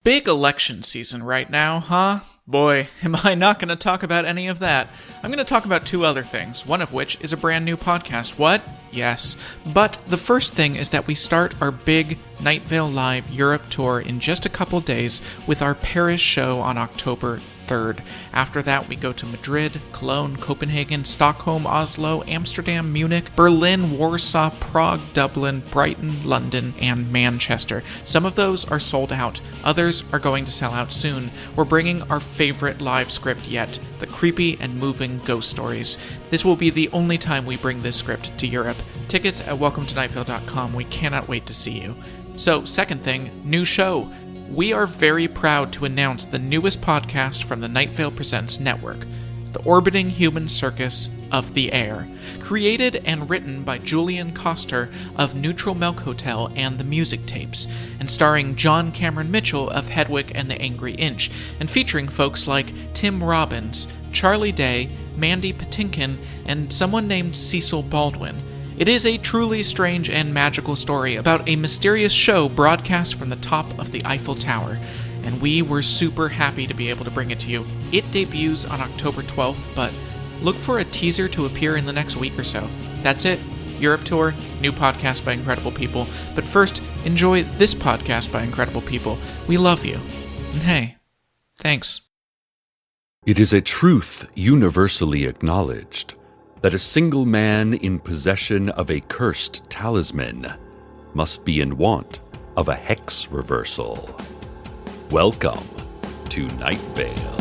Big election season right now, huh? Boy, am I not going to talk about any of that. I'm going to talk about two other things, one of which is a brand new podcast. What? Yes. But the first thing is that we start our big Night Vale Live Europe tour in just a couple days with our Paris show on October 3rd. After that, we go to Madrid, Cologne, Copenhagen, Stockholm, Oslo, Amsterdam, Munich, Berlin, Warsaw, Prague, Dublin, Brighton, London, and Manchester. Some of those are sold out. Others are going to sell out soon. We're bringing our favorite live script yet, the creepy and moving ghost stories. This will be the only time we bring this script to Europe. Tickets at welcometonightvale.com. We cannot wait to see you. So, second thing, new show. We are very proud to announce the newest podcast from the Night Vale Presents Network, The Orbiting Human Circus of the Air, created and written by Julian Koster of Neutral Milk Hotel and The Music Tapes, and starring John Cameron Mitchell of Hedwig and the Angry Inch, and featuring folks like Tim Robbins, Charlie Day, Mandy Patinkin, and someone named Cecil Baldwin. It is a truly strange and magical story about a mysterious show broadcast from the top of the Eiffel Tower, and we were super happy to be able to bring it to you. It debuts on October 12th, but look for a teaser to appear in the next week or so. That's it. Europe Tour, new podcast by incredible people. But first, enjoy this podcast by incredible people. We love you. And hey, thanks. It is a truth universally acknowledged that a single man in possession of a cursed talisman must be in want of a hex reversal. Welcome to Night Vale.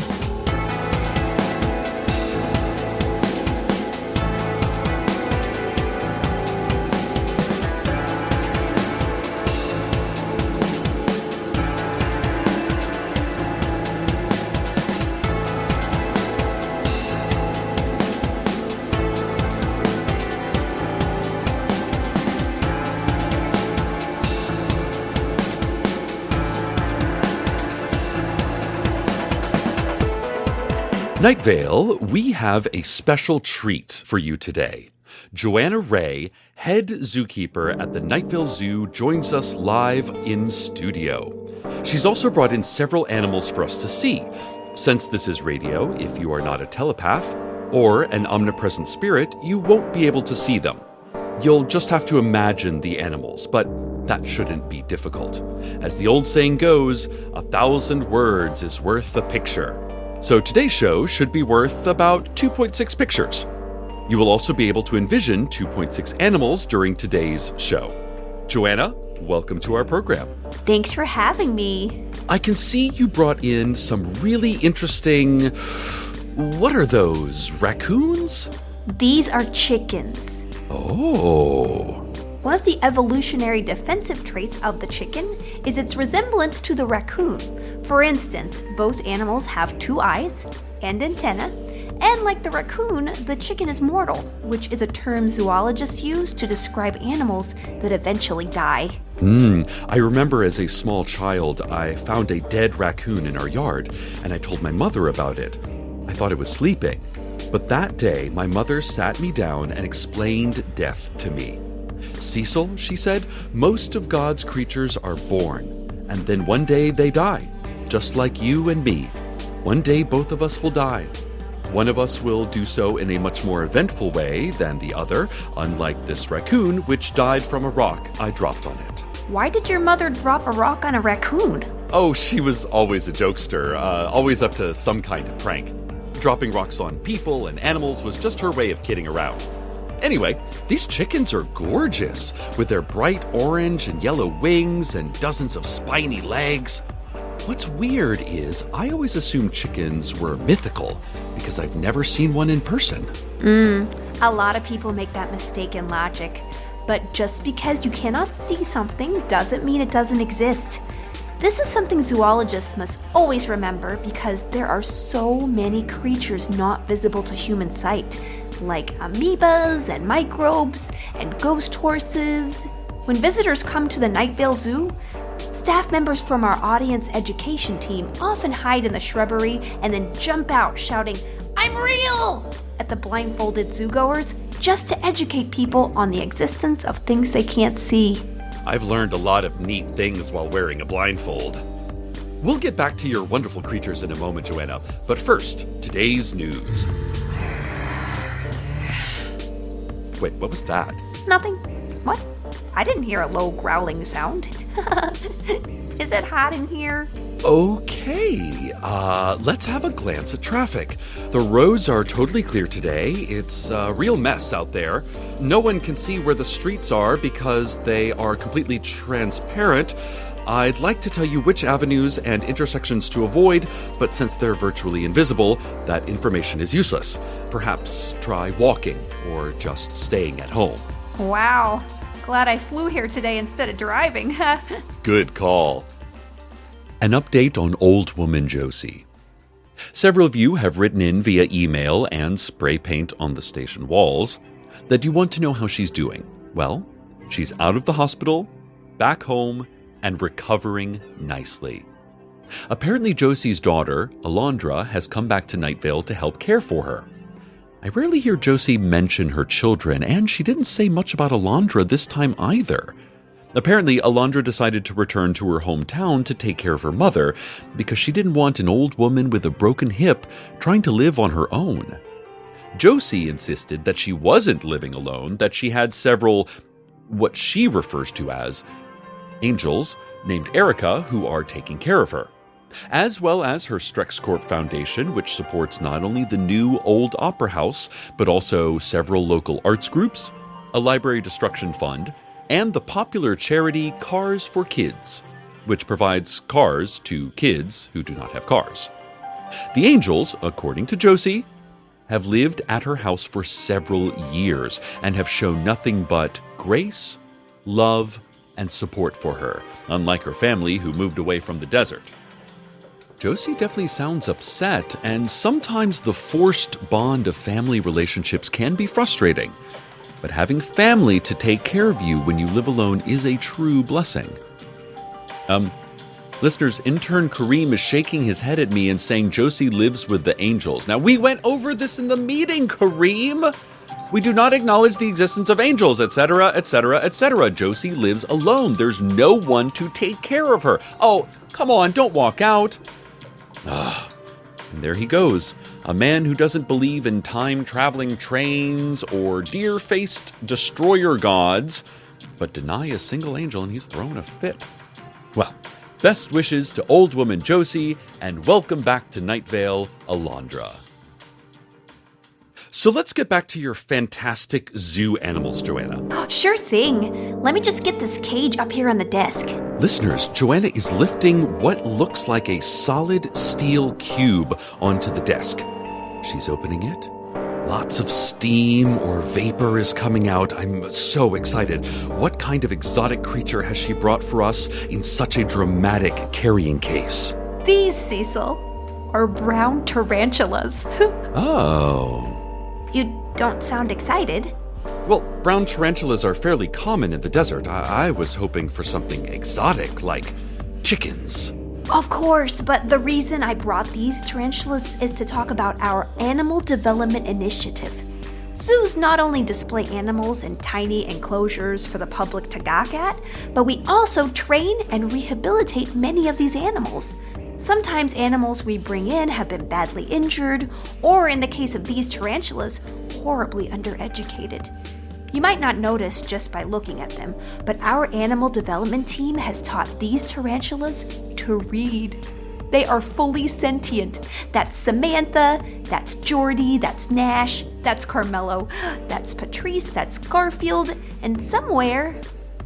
Night Vale, we have a special treat for you today. Joanna Rey, head zookeeper at the Night Vale Zoo, joins us live in studio. She's also brought in several animals for us to see. Since this is radio, if you are not a telepath or an omnipresent spirit, you won't be able to see them. You'll just have to imagine the animals, but that shouldn't be difficult. As the old saying goes, 1,000 words is worth a picture. So today's show should be worth about 2.6 pictures. You will also be able to envision 2.6 animals during today's show. Joanna, welcome to our program. Thanks for having me. I can see you brought in some really interesting... What are those, raccoons? These are chickens. Oh. One of the evolutionary defensive traits of the chicken is its resemblance to the raccoon. For instance, both animals have 2 eyes and antennae, and like the raccoon, the chicken is mortal, which is a term zoologists use to describe animals that eventually die. I remember as a small child, I found a dead raccoon in our yard, and I told my mother about it. I thought it was sleeping. But that day, my mother sat me down and explained death to me. Cecil, she said, most of God's creatures are born, and then one day they die, just like you and me. One day both of us will die. One of us will do so in a much more eventful way than the other, unlike this raccoon, which died from a rock I dropped on it. Why did your mother drop a rock on a raccoon? Oh, she was always a jokester, always up to some kind of prank. Dropping rocks on people and animals was just her way of kidding around. Anyway, these chickens are gorgeous, with their bright orange and yellow wings and dozens of spiny legs. What's weird is I always assumed chickens were mythical because I've never seen one in person. A lot of people make that mistake in logic. But just because you cannot see something doesn't mean it doesn't exist. This is something zoologists must always remember because there are so many creatures not visible to human sight, like amoebas and microbes and ghost horses. When visitors come to the Night Vale Zoo, staff members from our audience education team often hide in the shrubbery and then jump out shouting, "I'm real!" at the blindfolded zoogoers just to educate people on the existence of things they can't see. I've learned a lot of neat things while wearing a blindfold. We'll get back to your wonderful creatures in a moment, Joanna. But first, today's news. Wait, what was that? Nothing. What? I didn't hear a low growling sound. Is it hot in here? Okay, let's have a glance at traffic. The roads are totally clear today. It's a real mess out there. No one can see where the streets are because they are completely transparent. I'd like to tell you which avenues and intersections to avoid, but since they're virtually invisible, that information is useless. Perhaps try walking or just staying at home. Wow. Glad I flew here today instead of driving. Good call. An update on Old Woman Josie. Several of you have written in via email and spray paint on the station walls that you want to know how she's doing. Well, she's out of the hospital, back home, and recovering nicely. Apparently Josie's daughter, Alondra, has come back to Night Vale to help care for her. I rarely hear Josie mention her children, and she didn't say much about Alondra this time either. Apparently, Alondra decided to return to her hometown to take care of her mother because she didn't want an old woman with a broken hip trying to live on her own. Josie insisted that she wasn't living alone, that she had several, what she refers to as, angels named Erica who are taking care of her, as well as her StrexCorp Foundation, which supports not only the new Old Opera House, but also several local arts groups, a library destruction fund, and the popular charity Cars for Kids, which provides cars to kids who do not have cars. The angels, according to Josie, have lived at her house for several years and have shown nothing but grace, love, and support for her, unlike her family who moved away from the desert. Josie definitely sounds upset, and sometimes the forced bond of family relationships can be frustrating. But having family to take care of you when you live alone is a true blessing. Listeners, intern Kareem is shaking his head at me and saying Josie lives with the angels. Now, we went over this in the meeting, Kareem. We do not acknowledge the existence of angels, etc., etc., etc. Josie lives alone. There's no one to take care of her. Oh, come on, don't walk out. And there he goes, a man who doesn't believe in time-traveling trains or deer-faced destroyer gods, but deny a single angel, and he's throwing a fit. Well, best wishes to Old Woman Josie, and welcome back to Night Vale, Alondra. So let's get back to your fantastic zoo animals, Joanna. Sure thing. Let me just get this cage up here on the desk. Listeners, Joanna is lifting what looks like a solid steel cube onto the desk. She's opening it. Lots of steam or vapor is coming out. I'm so excited. What kind of exotic creature has she brought for us in such a dramatic carrying case? These, Cecil, are brown tarantulas. Oh. You don't sound excited. Well, brown tarantulas are fairly common in the desert. I was hoping for something exotic, like chickens. Of course, but the reason I brought these tarantulas is to talk about our Animal Development Initiative. Zoos not only display animals in tiny enclosures for the public to gawk at, but we also train and rehabilitate many of these animals. Sometimes animals we bring in have been badly injured, or in the case of these tarantulas, horribly undereducated. You might not notice just by looking at them, but our animal development team has taught these tarantulas to read. They are fully sentient. That's Samantha, that's Jordy, that's Nash, that's Carmelo, that's Patrice, that's Garfield, and somewhere,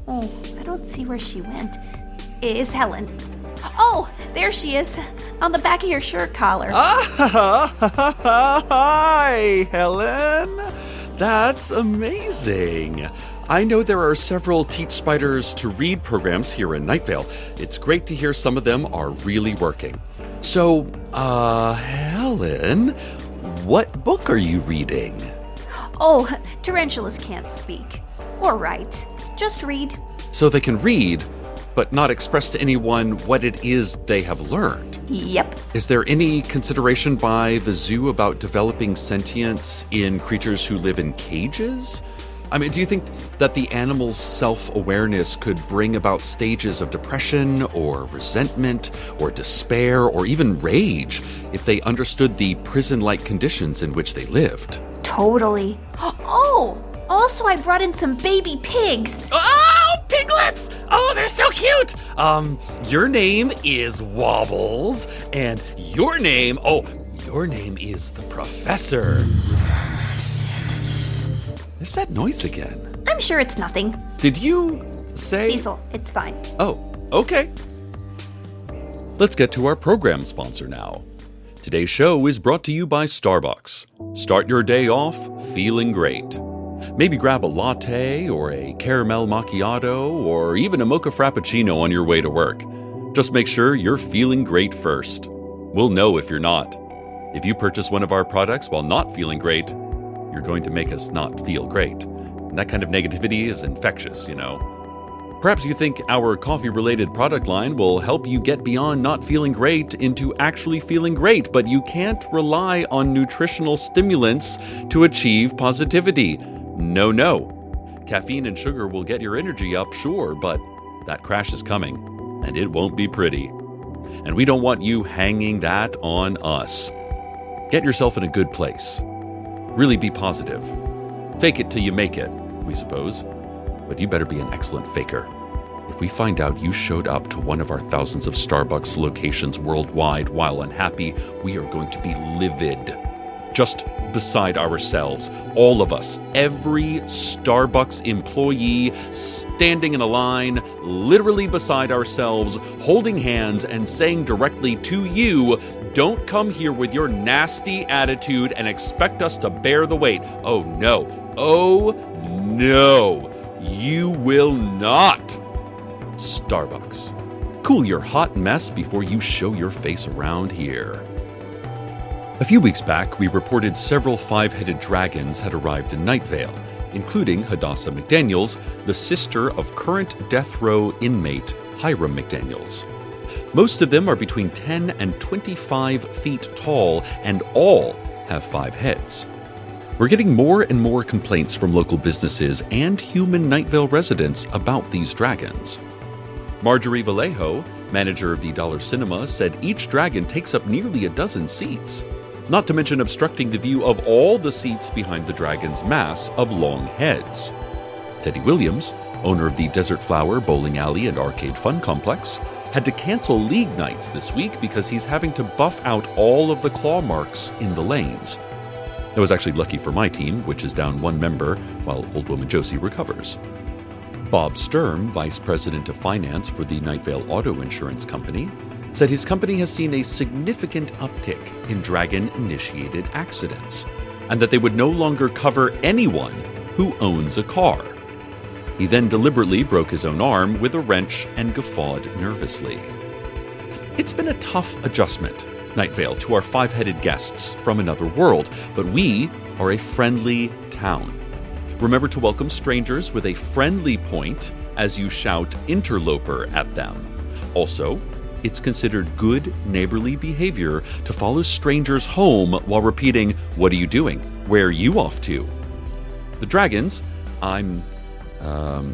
I don't see where she went, is Helen. Oh, there she is, on the back of your shirt collar. Hi, Helen. That's amazing. I know there are several Teach Spiders to Read programs here in Night Vale. It's great to hear some of them are really working. So, Helen, what book are you reading? Oh, tarantulas can't speak. Or write. Just read. So they can read, but not express to anyone what it is they have learned. Yep. Is there any consideration by the zoo about developing sentience in creatures who live in cages? I mean, do you think that the animal's self-awareness could bring about stages of depression or resentment or despair or even rage if they understood the prison-like conditions in which they lived? Totally. Oh, also I brought in some baby pigs. Oh, piglets! Oh, they're so cute! Your name is Wobbles, and your name is the Professor. What's that noise again? I'm sure it's nothing. Did you say? Cecil, it's fine. Oh, okay. Let's get to our program sponsor now. Today's show is brought to you by Starbucks. Start your day off feeling great. Maybe grab a latte or a caramel macchiato or even a mocha frappuccino on your way to work. Just make sure you're feeling great first. We'll know if you're not. If you purchase one of our products while not feeling great, you're going to make us not feel great. And that kind of negativity is infectious, you know. Perhaps you think our coffee-related product line will help you get beyond not feeling great into actually feeling great, but you can't rely on nutritional stimulants to achieve positivity. No. Caffeine and sugar will get your energy up, sure, but that crash is coming, and it won't be pretty. And we don't want you hanging that on us. Get yourself in a good place. Really be positive. Fake it till you make it, we suppose. But you better be an excellent faker. If we find out you showed up to one of our thousands of Starbucks locations worldwide while unhappy, we are going to be livid. Just beside ourselves, all of us, every Starbucks employee standing in a line, literally beside ourselves, holding hands and saying directly to you, "Don't come here with your nasty attitude and expect us to bear the weight. Oh no, you will not." Starbucks. Cool your hot mess before you show your face around here. A few weeks back, we reported several five-headed dragons had arrived in Night Vale, including Hadassah McDaniels, the sister of current death row inmate Hiram McDaniels. Most of them are between 10 and 25 feet tall, and all have 5 heads. We're getting more and more complaints from local businesses and human Night Vale residents about these dragons. Marjorie Vallejo, manager of the Dollar Cinema, said each dragon takes up nearly a dozen seats, not to mention obstructing the view of all the seats behind the dragon's mass of long heads. Teddy Williams, owner of the Desert Flower Bowling Alley and Arcade Fun Complex, had to cancel league nights this week because he's having to buff out all of the claw marks in the lanes. That was actually lucky for my team, which is down 1 member while Old Woman Josie recovers. Bob Sturm, Vice President of Finance for the Night Vale Auto Insurance Company, said his company has seen a significant uptick in dragon-initiated accidents, and that they would no longer cover anyone who owns a car. He then deliberately broke his own arm with a wrench and guffawed nervously. It's been a tough adjustment, Night Vale, to our 5-headed guests from another world, but we are a friendly town. Remember to welcome strangers with a friendly point as you shout interloper at them. Also, it's considered good neighborly behavior to follow strangers home while repeating, "What are you doing? Where are you off to?" The dragons, I'm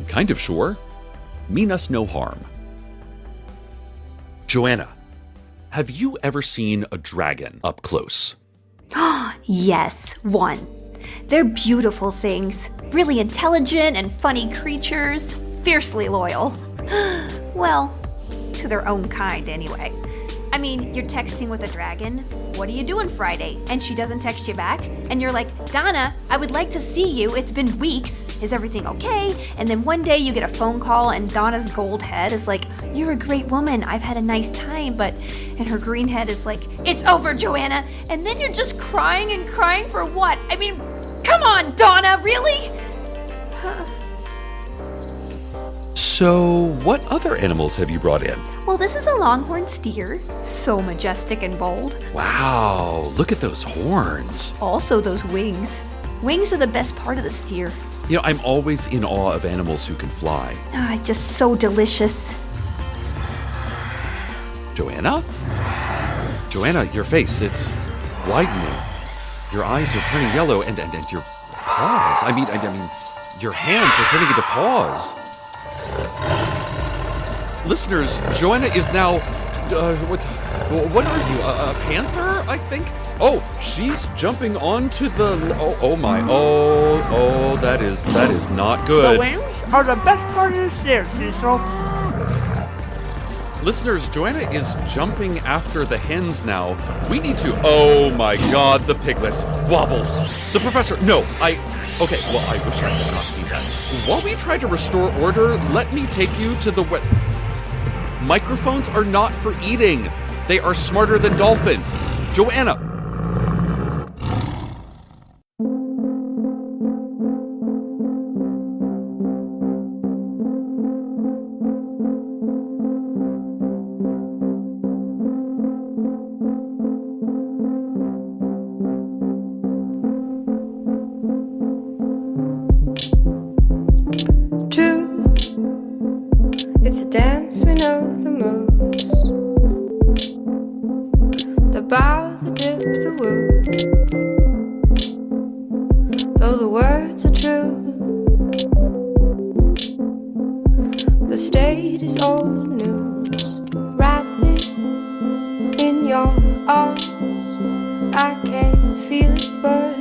kind of sure, mean us no harm. Joanna, have you ever seen a dragon up close? Yes, one. They're beautiful things. Really intelligent and funny creatures. Fiercely loyal. Well, to their own kind anyway. I mean, you're texting with a dragon. What are you doing Friday? And she doesn't text you back. And you're like, "Donna, I would like to see you. It's been weeks. Is everything okay?" And then one day you get a phone call and Donna's gold head is like, "You're a great woman. I've had a nice time." And her green head is like, "It's over, Joanna." And then you're just crying and crying for what? I mean, come on, Donna, really? So, what other animals have you brought in? Well, this is a longhorn steer. So majestic and bold. Wow, look at those horns. Also those wings. Wings are the best part of the steer. You know, I'm always in awe of animals who can fly. Just so delicious. Joanna? Joanna, your face, it's widening. Your eyes are turning yellow and your paws. I mean, Your hands are turning into paws. Listeners, Joanna is now... what are you, a panther, I think? Oh, she's jumping onto the... Oh my. Oh, that is not good. The wings are the best part of the stairs, Cecil. Listeners, Joanna is jumping after the hens now. We need to... Oh my god, the piglets. Wobbles. The professor... No, Okay, well, I wish I had not seen that. While we try to restore order, let me take you to the Microphones are not for eating. They are smarter than dolphins. Joanna. It's a dance we know the moves. The bow, the dip, the woo. Though the words are true, the state is old news. Wrap me in your arms. I can't feel it, but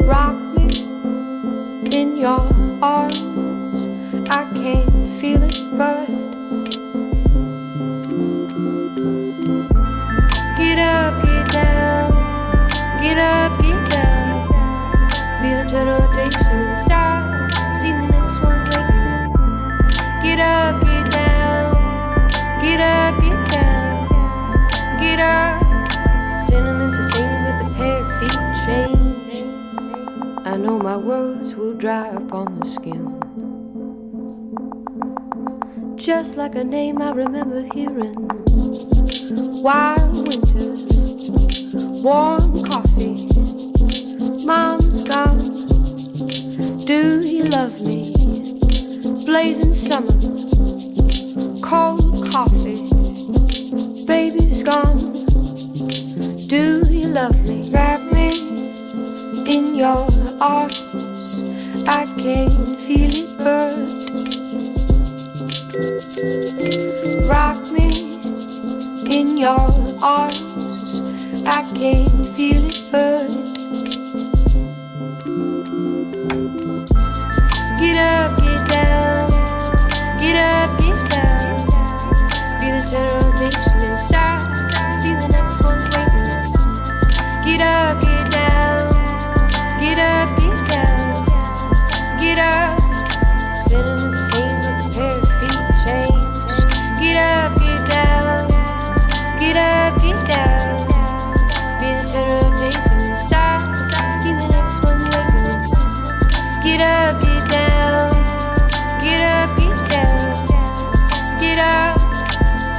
rock me in your arms. I can't feel it, but get up, get down, get up, get down. Feel the turn rotation and start. See the next one waiting. Get up, get down, get up, get down, get up. Sentiments are singing, but the pair of feet change. I know my words will dry upon the skin, just like a name I remember hearing. Wild winters, warm coffee, mom's gone. Do you love me? Blazing summer, cold coffee, baby's gone. Do you love me? Wrap me in your arms. I can't feel it, but rock me in your arms. I can't feel it, but get up, get down, get up, get down. Feel the turn rotation and start. See the next one waiting. Get up, get down, get up, get down, get up. Sitting the same with a pair of feet change. Get up, get down, get up, get down. Feel the turn rotation and start. See the next one waiting. Get up, get down, get up, get down, get up.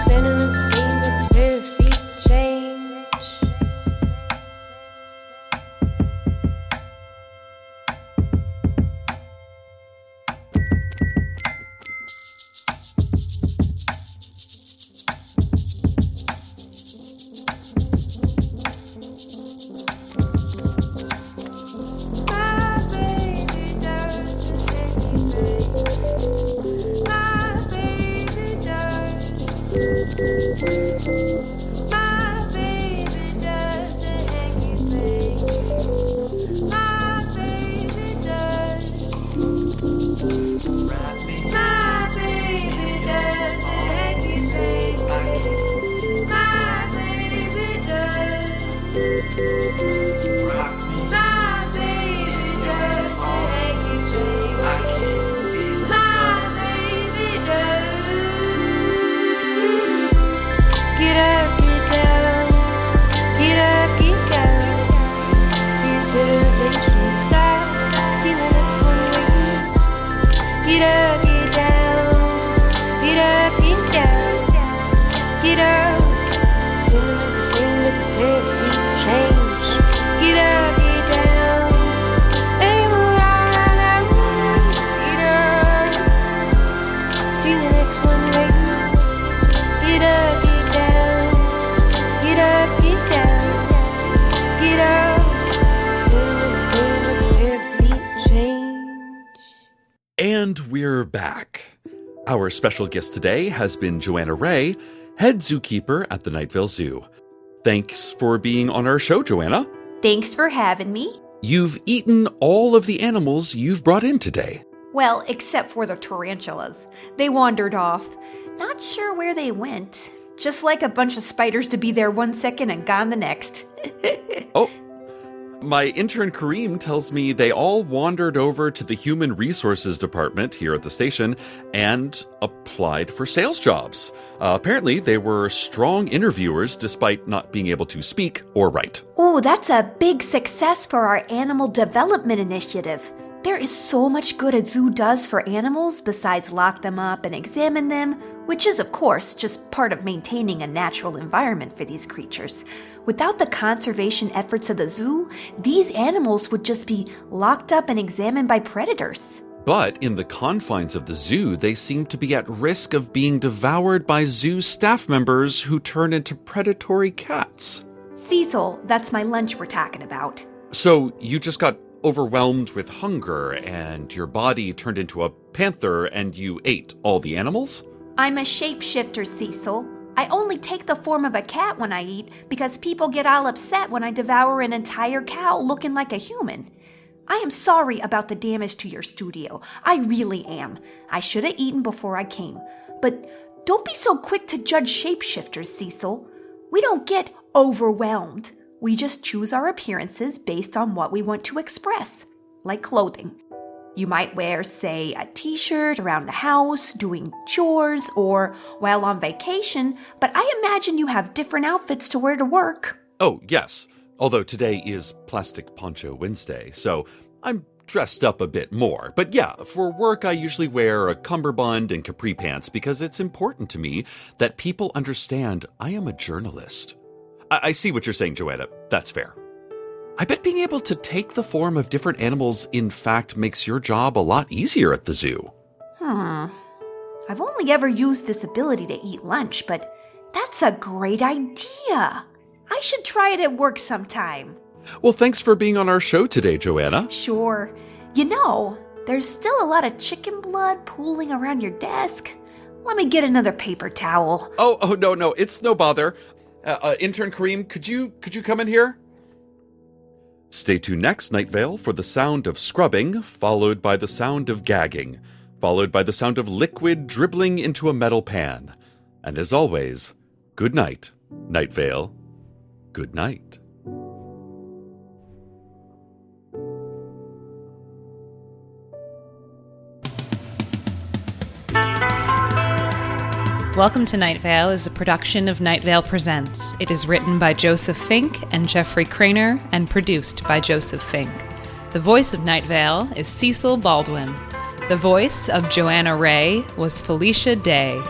Sentiments the same with a pair of feet change. Get up, get down, get up, get down, get up. Sentiments the same with the pair of feet change. Get up, get down, they move around, get up. See the next one waiting. Get up, get down, get up, get down, get up. Sentiments the same with And we're back. Our special guest today has been Joanna Rey, head zookeeper at the Night Vale Zoo. Thanks for being on our show, Joanna. Thanks for having me. You've eaten all of the animals you've brought in today. Well, except for the tarantulas. They wandered off. Not sure where they went. Just like a bunch of spiders to be there 1 second and gone the next. Oh, my intern Kareem tells me they all wandered over to the Human Resources Department here at the station and applied for sales jobs. Apparently, they were strong interviewers despite not being able to speak or write. Oh, that's a big success for our animal development initiative. There is so much good a zoo does for animals besides lock them up and examine them, which is, of course, just part of maintaining a natural environment for these creatures. Without the conservation efforts of the zoo, these animals would just be locked up and examined by predators. But in the confines of the zoo, they seem to be at risk of being devoured by zoo staff members who turn into predatory cats. Cecil, that's my lunch we're talking about. So you just got overwhelmed with hunger and your body turned into a panther and you ate all the animals? I'm a shapeshifter, Cecil. I only take the form of a cat when I eat because people get all upset when I devour an entire cow looking like a human. I am sorry about the damage to your studio. I really am. I should have eaten before I came. But don't be so quick to judge shapeshifters, Cecil. We don't get overwhelmed. We just choose our appearances based on what we want to express, like clothing. You might wear, say, a t-shirt around the house, doing chores, or while on vacation, but I imagine you have different outfits to wear to work. Oh, yes. Although today is Plastic Poncho Wednesday, so I'm dressed up a bit more. But yeah, for work I usually wear a cummerbund and capri pants because it's important to me that people understand I am a journalist. I see what you're saying, Joanna. That's fair. I bet being able to take the form of different animals, in fact, makes your job a lot easier at the zoo. I've only ever used this ability to eat lunch, but that's a great idea. I should try it at work sometime. Well, thanks for being on our show today, Joanna. Sure. You know, there's still a lot of chicken blood pooling around your desk. Let me get another paper towel. Oh, no, it's no bother. Intern Kareem, could you come in here? Stay tuned next, Night Vale, for the sound of scrubbing, followed by the sound of gagging, followed by the sound of liquid dribbling into a metal pan. And as always, good night, Night Vale. Good night. Welcome to Night Vale is a production of Night Vale Presents. It is written by Joseph Fink and Jeffrey Craner and produced by Joseph Fink. The voice of Night Vale is Cecil Baldwin. The voice of Joanna Rey was Felicia Day.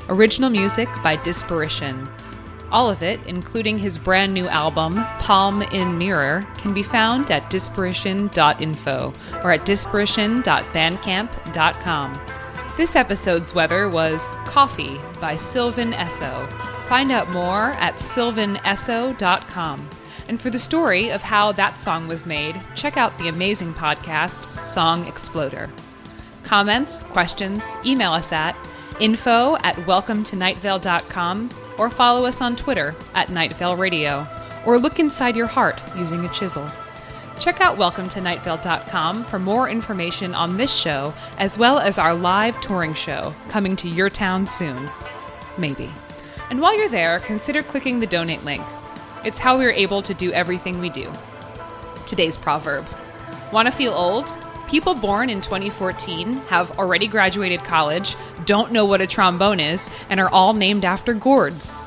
Original music by Disparition. All of it, including his brand new album, Palm in Mirror, can be found at disparition.info or at disparition.bandcamp.com. This episode's weather was Coffee by Sylvan Esso. Find out more at sylvanesso.com. And for the story of how that song was made, check out the amazing podcast, Song Exploder. Comments, questions, email us at info@welcometonightvale.com or follow us on Twitter @NightVale Radio, or look inside your heart using a chisel. Check out welcometonightvale.com for more information on this show, as well as our live touring show coming to your town soon. Maybe. And while you're there, consider clicking the donate link. It's how we're able to do everything we do. Today's proverb. Want to feel old? People born in 2014 have already graduated college, don't know what a trombone is, and are all named after gourds.